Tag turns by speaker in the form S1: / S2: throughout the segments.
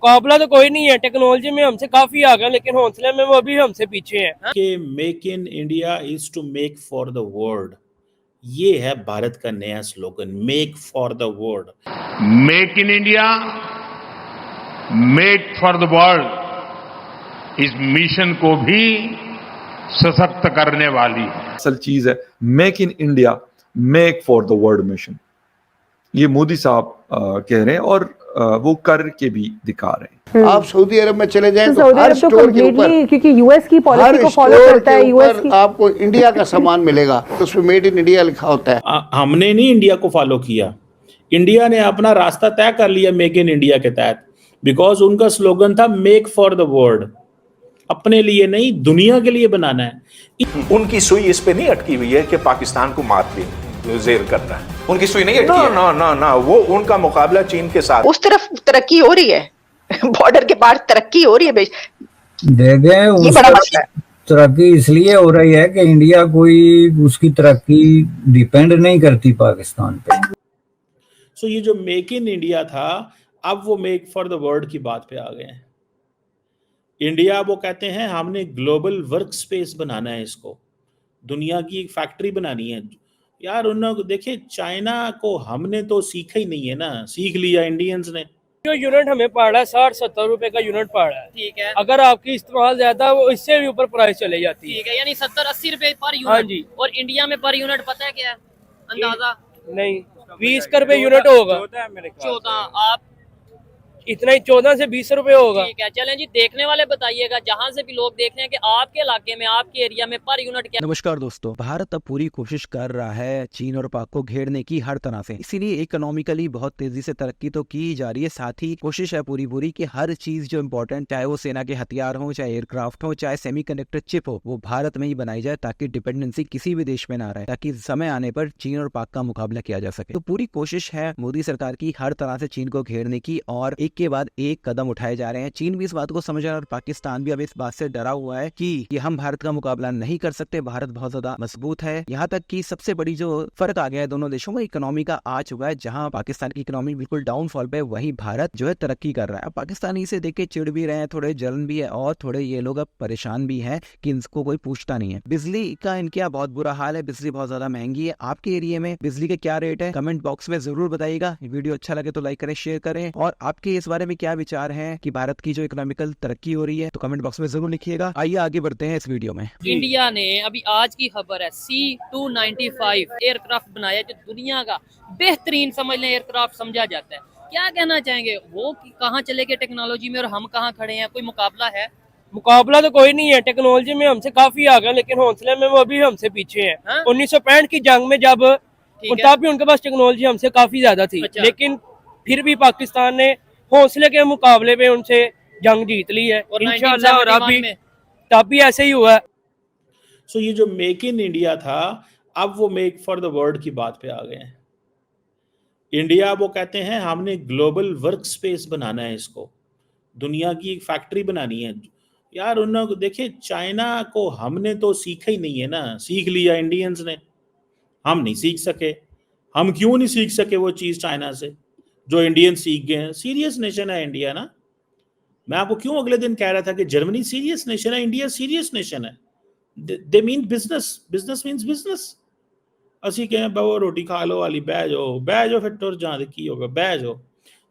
S1: मुकाबला तो कोई नहीं है, टेक्नोलॉजी में हमसे काफी आगे, लेकिन हौसले में वो अभी हमसे पीछे हैं।
S2: कि make in India is to make for the world, ये है भारत का नया slogan, make for the world.
S3: Make in India, make for the world इस मिशन को भी सशक्त करने वाली है।
S4: असल चीज है make in India make for the world mission. ये मोदी साहब कह रहे हैं और वो करके भी दिखा रहे हैं।
S5: आप सऊदी अरब में चले जाएं
S6: तो हर स्टोर के ऊपर, क्योंकि यूएस की पॉलिसी को फॉलो करता है, यूएस की
S5: आपको इंडिया का सामान मिलेगा तो उसमें मेड इन इंडिया लिखा होता है।
S2: हमने नहीं इंडिया को फॉलो किया, इंडिया ने अपना रास्ता तय कर लिया मेक इन इंडिया के तहत, बिकॉज उनका स्लोगन था मेक फॉर द वर्ल्ड, अपने लिए नहीं दुनिया के लिए बनाना है।
S7: उनकी सुई इस पे नहीं अटकी हुई है कि पाकिस्तान को मात देनी जेर करना है, उनकी सुई नहीं अटकी है। ना ना ना, वो उनका मुकाबला चीन के साथ।
S8: उस तरफ तरक्की हो रही है, बॉर्डर के पार तरक्की हो रही है।
S9: देखें
S8: ये बड़ा मसला है।
S9: तरक्की इसलिए हो रही है कि इंडिया कोई उसकी तरक्की डिपेंड नहीं करती पाकिस्तान पे।
S2: सो ये जो मेक इन इंडिया था, अब वो मेक फॉर द वर्ल्ड की बात पे आ गए हैं। इंडिया वो कहते हैं हमने ग्लोबल वर्क स्पेस बनाना है, इसको दुनिया की एक फैक्ट्री बनानी है। यार उन्होंने देखिए चाइना को हमने तो सीखा ही नहीं है ना, सीख लिया इंडियंस ने।
S1: जो यूनिट हमें पड़ रहा है 60-70 रुपए का यूनिट पड़ रहा है,
S10: ठीक है।
S1: अगर आपकी इस्तेमाल ज्यादा वो इससे भी ऊपर प्राइस चले जाती है।
S10: ठीक है, यानी 70-80 रुपए पर यूनिट।
S1: हाँ जी।
S10: और इंडिया में पर यूनिट पता है क्या है अंदाजा?
S1: नहीं, 20 रुपए यूनिट होगा।
S10: 14। आप
S1: इतना ही 14 से 20 रुपए होगा।
S10: ठीक है, चलें जी, देखने वाले बताइएगा, जहां से भी लोग देख रहे हैं कि आपके इलाके में, आपके एरिया में पर यूनिट क्या।
S11: नमस्कार दोस्तों, भारत अब पूरी कोशिश कर रहा है चीन और पाक को घेरने की हर तरह से, इसीलिए इकोनॉमिकली बहुत तेजी से तरक्की तो की जा रही है, साथ ही कोशिश है पूरी कि हर चीज जो इम्पोर्टेंट, चाहे वो सेना के हथियार हो, चाहे एयरक्राफ्ट हो, चाहे सेमीकंडक्टर चिप हो, वो भारत में ही बनाई जाए ताकि डिपेंडेंसी किसी भी देश में ना रहे, ताकि समय आने पर चीन और पाक का मुकाबला किया जा सके। तो पूरी कोशिश है मोदी सरकार की हर तरह से चीन को घेरने की, और एक के बाद एक कदम उठाए जा रहे हैं। चीन भी इस बात को समझ रहा है और पाकिस्तान भी अब इस बात से डरा हुआ है कि हम भारत का मुकाबला नहीं कर सकते, भारत बहुत ज्यादा मजबूत है। यहाँ तक कि सबसे बड़ी जो फर्क आ गया है दोनों देशों में इकोनॉमी का आ चुका है, जहाँ पाकिस्तान की इकोनॉमी बिल्कुल डाउनफॉल पे, वहीं भारत जो है तरक्की कर रहा है। पाकिस्तानी इसे देख के चिढ़ भी रहे हैं, थोड़े जलन भी है और थोड़े ये लोग अब परेशान भी है कि इनको कोई पूछता नहीं है। बिजली का इनके यहाँ बहुत बुरा हाल है, बिजली बहुत ज्यादा महंगी है। आपके एरिया में बिजली के क्या रेट है, कमेंट बॉक्स में जरूर बताइएगा। वीडियो अच्छा लगे तो लाइक करें, शेयर करें, और आपके इस बारे में क्या विचार है कि भारत की जो इकोनॉमिकल तरक्की हो रही है, तो कमेंट बॉक्स में जरूर लिखिएगा। आइए आगे बढ़ते हैं इस वीडियो में।
S10: इंडिया ने अभी आज की खबर है C-295 एयरक्राफ्ट बनाया, जो दुनिया का बेहतरीन समझ लें एयरक्राफ्ट समझा जाता है। क्या कहना चाहेंगे, वो कहाँ चले गए टेक्नोलॉजी में और हम कहाँ खड़े हैं? कोई मुकाबला है?
S1: मुकाबला तो कोई नहीं है, टेक्नोलॉजी में हमसे काफी आगे, लेकिन हौसले में वो अभी हमसे पीछे हैं। 1965 की जंग में जब तब भी उनके पास टेक्नोलॉजी हमसे काफी ज्यादा थी। अच्छा। लेकिन फिर भी पाकिस्तान ने हौसले के मुकाबले में उनसे जंग जीत ली है इंशाल्लाह, और अभी तब भी ऐसे ही हुआ।
S2: सो ये जो मेक इन इंडिया था, अब वो मेक फॉर द वर्ल्ड की बात पे आ गए हैं। इंडिया वो कहते हैं हमने ग्लोबल वर्क स्पेस बनाना है, इसको दुनिया की एक फैक्ट्री बनानी है। यार उन्होंने देखिए चाइना को हमने तो सीखा ही नहीं है ना, सीख लिया इंडियंस ने, हम नहीं सीख सके। हम क्यों नहीं सीख सके वो चीज़ चाइना से जो इंडियन सीख गए हैं? सीरियस नेशन है इंडिया ना। मैं आपको क्यों अगले दिन कह रहा था कि जर्मनी सीरियस नेशन है, इंडिया सीरियस नेशन है। They mean business, business means business. असी कहें बहु रोटी खा लो वाली बह जाओ फिर तुर जान की होगा, बह जाओ।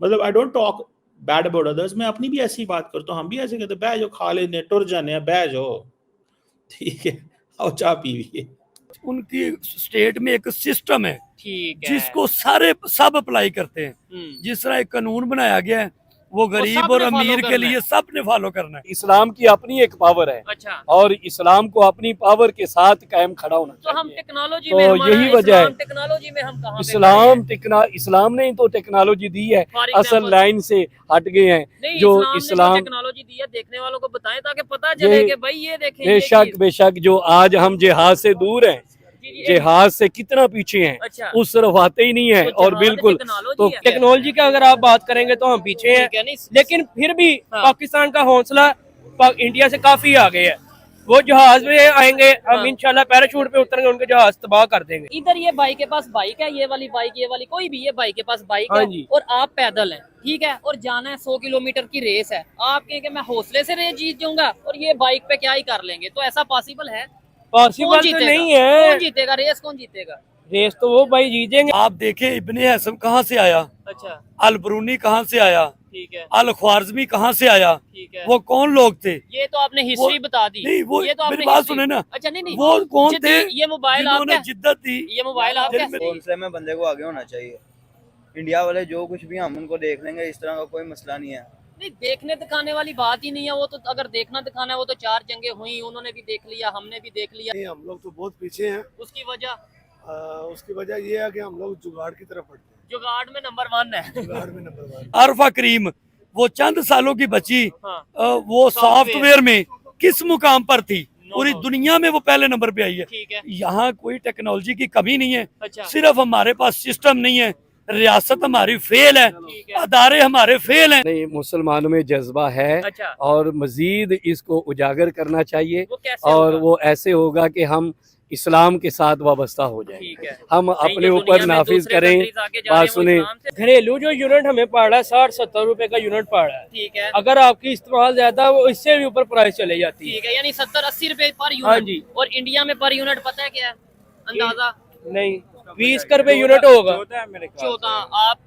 S2: मतलब I don't talk bad about others, मैं अपनी भी ऐसी बात करता हूँ, हम भी ऐसे कहते बह जाओ, खा लेने, टुर जाने, बह जाओ, ठीक है, आओ चाय पीजिए।
S12: उनकी स्टेट में एक सिस्टम है,
S10: ठीक है,
S12: जिसको सब अप्लाई करते हैं। जिस तरह एक कानून बनाया गया है, वो गरीब और अमीर के लिए सब ने फॉलो करना है।
S1: इस्लाम की अपनी एक पावर है।
S10: अच्छा।
S1: और इस्लाम को अपनी पावर के साथ कायम खड़ा होना
S10: तो हम टेक्नोलॉजी
S1: तो
S10: में,
S1: यही वजह है।
S10: टेक्नोलॉजी में हम कहाँ?
S1: इस्लाम ने तो टेक्नोलॉजी दी है, असल लाइन से हट गए हैं। जो इस्लाम
S10: टेक्नोलॉजी दी है, देखने वालों को बताएं ताकि पता चले कि भाई ये देखें।
S1: बेशक जो आज हम जिहाद से दूर हैं, जिहाद से कितना पीछे हैं।
S10: अच्छा।
S1: उस तरफ आते ही नहीं है। तो और बिल्कुल तो टेक्नोलॉजी का अगर आप बात करेंगे तो हम पीछे हैं, लेकिन फिर भी पाकिस्तान का हौसला इंडिया से काफी आगे है। वो जहाज में आएंगे, हम इंशाल्लाह पैराशूट पे उतरेंगे, उनके जहाज तबाह कर देंगे।
S10: इधर ये भाई के पास बाइक है, ये वाली बाइक, ये वाली कोई भी, ये भाई के पास बाइक
S1: हाँ
S10: है
S1: जी।
S10: और आप पैदल हैं, ठीक है, और जाना है 100 किलोमीटर की रेस है। आप कहें कि मैं हौसले से रेस जीत जाऊंगा और ये बाइक पे क्या ही कर लेंगे, तो ऐसा पॉसिबल है?
S1: पॉसिबल तो नहीं है।
S10: कौन जीतेगा रेस, कौन जीतेगा?
S1: रेस तो वो भाई जीतेंगे।
S12: आप देखें इब्ने हसन कहाँ से आया,
S10: अच्छा
S12: अल ब्रूनी कहाँ से आया,
S10: ठीक है,
S12: अल ख्वारिज़मी कहाँ से आया,
S10: ठीक है।
S12: वो कौन लोग थे?
S10: ये तो आपने हिस्ट्री बता दी।
S12: नहीं, वो
S10: ये तो आपने
S12: मेरी बात
S10: history-
S12: सुने ना।
S10: अच्छा नहीं
S12: वो कौन
S10: जिद्दी-
S12: थे
S10: ये मोबाइल आपका
S12: जिन्होंने
S10: है?
S12: जिद्दत दी?
S10: ये मोबाइल आपका है?
S13: हौसले में बंदे को आगे होना चाहिए। इंडिया वाले जो कुछ भी हम उनको देख लेंगे, इस तरह का कोई मसला नहीं है।
S10: नहीं, देखने दिखाने वाली बात ही नहीं है वो तो। अगर देखना दिखाना है वो तो 4 जंगें हुई, उन्होंने भी देख लिया, हमने भी देख लिया।
S14: नहीं, हम लोग तो बहुत पीछे हैं।
S10: उसकी वजह
S14: उसकी वजह ये है कि हम लोग जुगाड़ की तरफ बढ़ते हैं।
S10: जुगाड़ में नंबर 1 है।
S14: जुगाड़ में नंबर 1।
S12: आरफा करीम वो चंद सालों की बच्ची,
S10: हाँ।
S12: वो सॉफ्टवेयर में किस मुकाम पर थी? पूरी
S10: no.
S12: दुनिया में वो पहले नंबर पे आई है।
S10: ठीक है।
S12: यहाँ कोई टेक्नोलॉजी की कमी नहीं है,
S10: अच्छा।
S12: सिर्फ हमारे पास सिस्टम नहीं है, रियासत हमारी फेल है, अदारे हमारे फेल हैं।
S15: नहीं, मुसलमानों में जज्बा है।
S10: अच्छा।
S15: और मजीद इसको उजागर करना चाहिए।
S10: वो कैसे
S15: और
S10: होगा?
S15: वो ऐसे होगा कि हम इस्लाम के साथ वाबस्ता हो जाएंगे।
S10: ठीक है।
S15: हम
S10: नहीं,
S15: अपने
S10: जो
S15: ऊपर
S10: दुनिया में
S15: नाफिज
S10: दूसरे
S15: करें।
S10: countries आगे जा रहे हैं,
S15: बात
S10: वो
S15: सुने,
S10: इस्लाम से-
S1: घरेलू जो यूनिट हमें पड़ रहा है 60-70 रुपए का यूनिट पड़ रहा है।
S10: ठीक है,
S1: अगर आपकी इस्तेमाल ज्यादा वो इससे भी ऊपर प्राइस चले जाती है।
S10: ठीक है, यानी 70-80 रुपए पर यूनिट।
S1: हाँ जी।
S10: और इंडिया में पर यूनिट पता है क्या है अंदाजा?
S1: नहीं, 20 का रुपए यूनिट होगा।
S10: 14। आप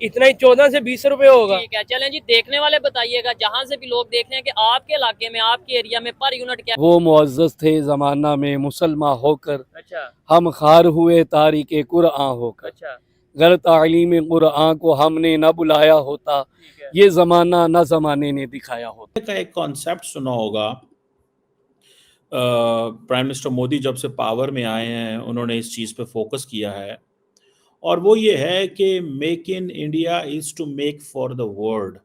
S1: इतना ही 14 से 20 रुपए होगा।
S10: ठीक है, चलें जी, देखने वाले बताइएगा, जहाँ से भी लोग देख रहे हैं कि आपके इलाके में, आपके एरिया में पर यूनिट क्या?
S15: वो मुअज़्ज़ज़ थे ज़माना में मुसलमान होकर,
S10: अच्छा
S15: हम खार हुए तारीके कुरआन होकर।
S10: अच्छा,
S15: गर तालीम कुरआन को हमने न बुलाया होता, ये ज़माना न ज़माने ने दिखाया होता।
S2: का एक कॉन्सेप्ट सुना होगा, प्राइम मिनिस्टर मोदी जब से पावर में आए हैं उन्होंने इस चीज़ पे फोकस किया है, और वो ये है कि make in India is to make for the world.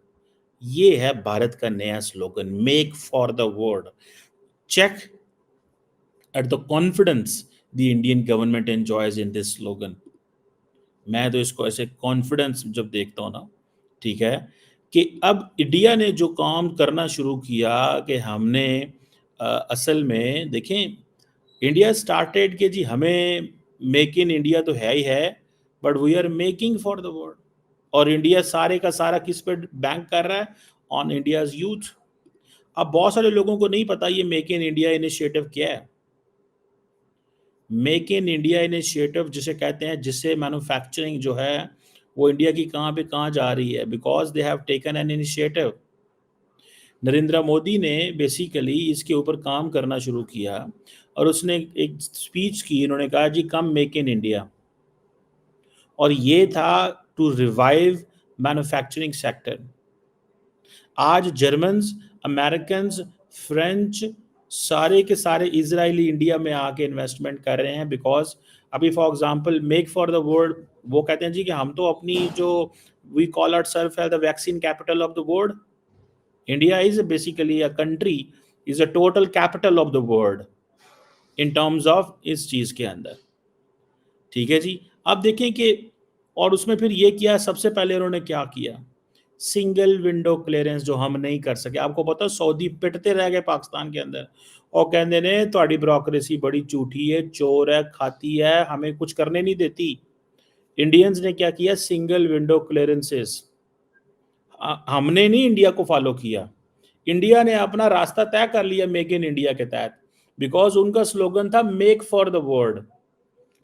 S2: ये है भारत का नया slogan, make for the world. Check at the confidence the Indian government enjoys in this slogan. मैं तो इसको ऐसे कॉन्फिडेंस जब देखता हूँ ना, ठीक है, कि अब इंडिया ने जो काम करना शुरू किया कि हमने असल में देखें, इंडिया स्टार्टेड कि जी हमें मेक इन इंडिया तो है ही है, but we are making for the world. और इंडिया सारे का सारा किस पे बैंक कर रहा है? On India's youth. अब बहुत सारे लोगों को नहीं पता ये मेक इन इंडिया इनिशिएटिव क्या है। मेक इन इंडिया इनिशिएटिव जिसे कहते हैं, जिससे मैन्युफैक्चरिंग जो है वो इंडिया की कहाँ पे कहाँ जा रही है, because they have taken an initiative. Narendra Modi ने बेसिकली इसके ऊपर काम करना शुरू किया और उसने एक स्पीच की, उन्होंने कहा जी कम मेक इन इंडिया, और ये था टू रिवाइव मैन्युफैक्चरिंग सेक्टर। आज जर्मन्स, अमेरिकन्स, फ्रेंच, सारे के सारे इजरायली इंडिया में आके इन्वेस्टमेंट कर रहे हैं, बिकॉज अभी for example make for the world, वो कहते हैं जी कि हम तो अपनी जो we call ourselves as the vaccine capital of the world. India is basically a country, is a total capital of the world in terms of इस चीज़ के अंदर, ठीक है जी। अब देखें कि और उसमें फिर ये किया, सबसे पहले उन्होंने क्या किया, सिंगल विंडो क्लियरेंस जो हम नहीं कर सके। आपको पता है सऊदी पिटते रह गए पाकिस्तान के अंदर और कहते ने ਤੁਹਾਡੀ ब्यूरोक्रेसी बड़ी झूठी है, चोर है, खाती है, हमें कुछ करने नहीं देती। इंडियंस ने क्या किया, सिंगल विंडो क्लियरेंसेस। हमने नहीं इंडिया को फॉलो किया, इंडिया ने अपना रास्ता तय कर लिया मेक इन इंडिया के तहत, बिकॉज उनका स्लोगन था मेक फॉर द वर्ल्ड।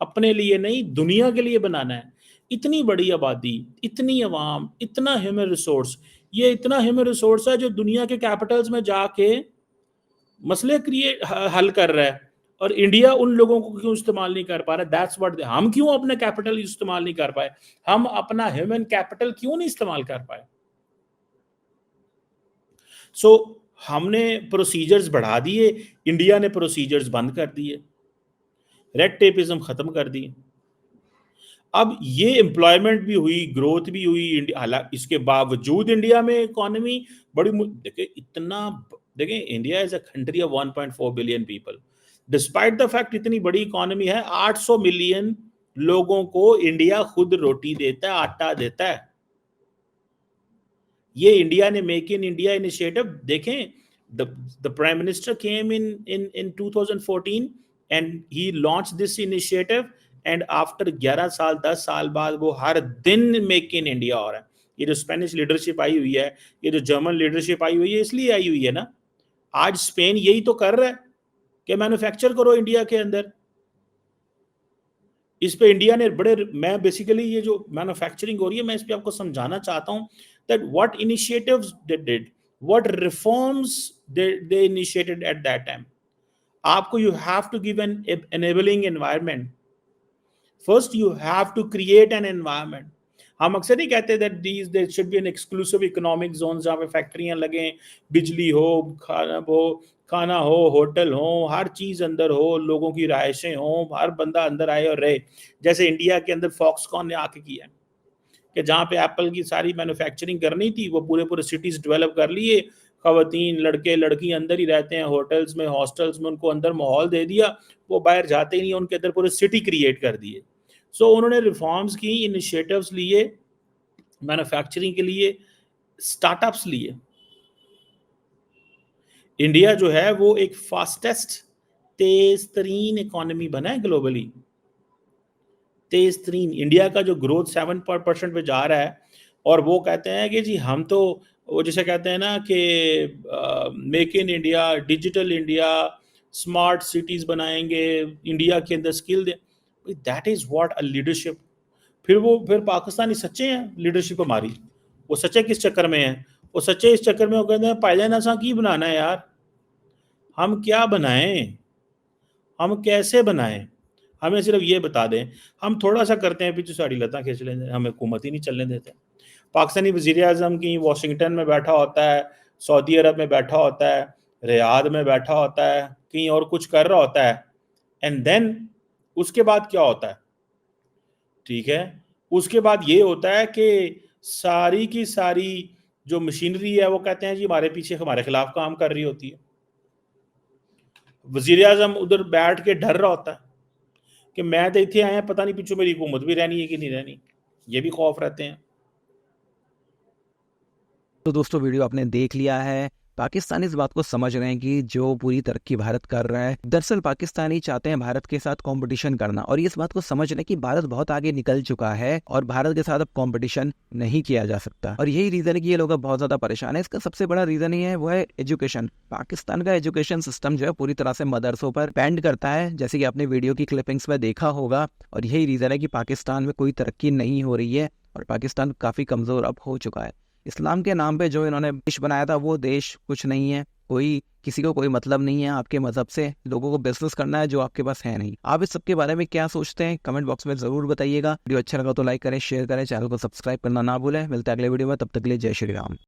S2: अपने लिए नहीं, दुनिया के लिए बनाना है। इतनी बड़ी आबादी, इतनी अवाम, इतना ह्यूमन रिसोर्स, ये इतना ह्यूमन रिसोर्स है जो दुनिया के कैपिटल्स में जाके मसले हल कर रहा है, और इंडिया उन लोगों को क्यों इस्तेमाल नहीं कर पा रहा? दैट्स व्हाट हम क्यों अपने कैपिटल इस्तेमाल नहीं कर पाए? हम अपना ह्यूमन कैपिटल क्यों नहीं इस्तेमाल कर पाए? सो हमने प्रोसीजर्स बढ़ा दिए, इंडिया ने प्रोसीजर्स बंद कर दिए, रेड टेपिज्म खत्म कर दी। अब ये एम्प्लॉयमेंट भी हुई, ग्रोथ भी हुई, हालांकि इसके बावजूद इंडिया में इकोनॉमी बड़ी, देखें India is a country of 1.4 billion people, despite the fact इतनी बड़ी इकोनॉमी है, 800 मिलियन लोगों को इंडिया खुद रोटी देता है, आटा देता है। ये इंडिया ने मेक इन इंडिया इनिशिएटिव देखें, The prime minister came in 2014 and he launched this initiative, and after 11 साल 10 साल बाद वो हर दिन मेक इन इंडिया हो रहा है। ये जो स्पेनिश लीडरशिप आई हुई है, ये जो जर्मन लीडरशिप आई हुई है, इसलिए आई हुई है ना। आज स्पेन यही तो कर रहा है कि मैन्युफैक्चर करो इंडिया के अंदर। इस पे इंडिया ने मैं बेसिकली ये जो मैन्युफैक्चरिंग हो रही है, मैं इस पे आपको समझाना चाहता हूं that what initiatives they did, what reforms they initiated at that time. आपको you have to give an enabling environment. First you have to create an environment. हम अक्सर नहीं कहते that there should be an exclusive economic zone जहाँ पे फैक्ट्रियां लगें, बिजली हो, खाना हो, होटल हो, हर चीज अंदर हो, लोगों की रहायशें हो, हर बंदा अंदर आए और रहे। जैसे इंडिया के अंदर फॉक्सकॉन ने आके किया कि जहाँ पे एप्पल की सारी मैन्युफैक्चरिंग करनी थी, वो पूरे सिटीज डेवलप कर लिए, खवातीन लड़के लड़की अंदर ही रहते हैं, होटल्स में, हॉस्टल्स में, उनको अंदर माहौल दे दिया, वो बाहर जाते ही नहीं, उनके अंदर पूरे सिटी क्रिएट कर दिए। सो उन्होंने रिफॉर्म्स की, इनिशिएटिव्स लिए, मैन्युफैक्चरिंग के लिए स्टार्टअप्स लिए। इंडिया जो है वो एक फास्टेस्ट तेज तरीन इकोनॉमी बना है ग्लोबली। तेज तरीन इंडिया का जो ग्रोथ 7% पे जा रहा है, और वो कहते हैं कि जी हम तो वो जैसे कहते हैं ना कि make in India, digital India, smart cities बनाएंगे, इंडिया के अंदर skill they. That is what a leadership. फिर पाकिस्तानी सच्चे हैं लीडरशिप हमारी। वो सच्चे किस चक्कर में हैं? वो सच्चे इस चक्कर में वो कहते हैं पहले ना सा की बनाना है यार, हम क्या बनाएं, हम कैसे बनाएं, हमें सिर्फ ये बता दें। हम थोड़ा सा करते हैं, पीछे साड़ी लता खींच लेते हैं, हमें हुकूमत ही नहीं चलने देते। पाकिस्तानी वज़ीर आज़म की वाशिंगटन में बैठा होता है, सऊदी अरब में बैठा होता है, रियाद में बैठा होता है, कहीं और कुछ कर रहा होता है, एंड देन उसके बाद क्या होता है? ठीक है, उसके बाद ये होता है कि सारी की सारी जो मशीनरी है वो कहते हैं जी हमारे पीछे हमारे खिलाफ काम कर रही होती है। वज़ीर आज़म उधर बैठ के डर रहा होता है कि मैं तो इतने आया, पता नहीं पीछे मेरी हुकूमत भी रहनी है कि नहीं रहनी। ये भी खौफ रहते हैं।
S11: तो दोस्तों वीडियो आपने देख लिया है। पाकिस्तानी इस बात को समझ रहे हैं कि जो पूरी तरक्की भारत कर रहा है, दरअसल पाकिस्तानी चाहते हैं भारत के साथ कंपटीशन करना, और ये इस बात को समझ रहे हैं कि भारत बहुत आगे निकल चुका है और भारत के साथ अब कंपटीशन नहीं किया जा सकता। और यही रीजन है कि ये लोग अब बहुत ज्यादा परेशान है। इसका सबसे बड़ा रीजन ही है वो है एजुकेशन। पाकिस्तान का एजुकेशन सिस्टम जो है पूरी तरह से मदरसों पर डिपेंड करता है, जैसे कि आपने वीडियो की क्लिपिंग्स में देखा होगा। और यही रीजन है कि पाकिस्तान में कोई तरक्की नहीं हो रही है और पाकिस्तान काफी कमजोर अब हो चुका है। इस्लाम के नाम पे जो इन्होंने देश बनाया था वो देश कुछ नहीं है। किसी को कोई मतलब नहीं है आपके मजहब से। लोगों को बिजनेस करना है जो आपके पास है नहीं। आप इस सब के बारे में क्या सोचते हैं कमेंट बॉक्स में जरूर बताइएगा। वीडियो अच्छा लगा तो लाइक करें, शेयर करें, चैनल को सब्सक्राइब करना ना भूलें। मिलते हैं अगले वीडियो में, तब तक के लिए जय श्री राम।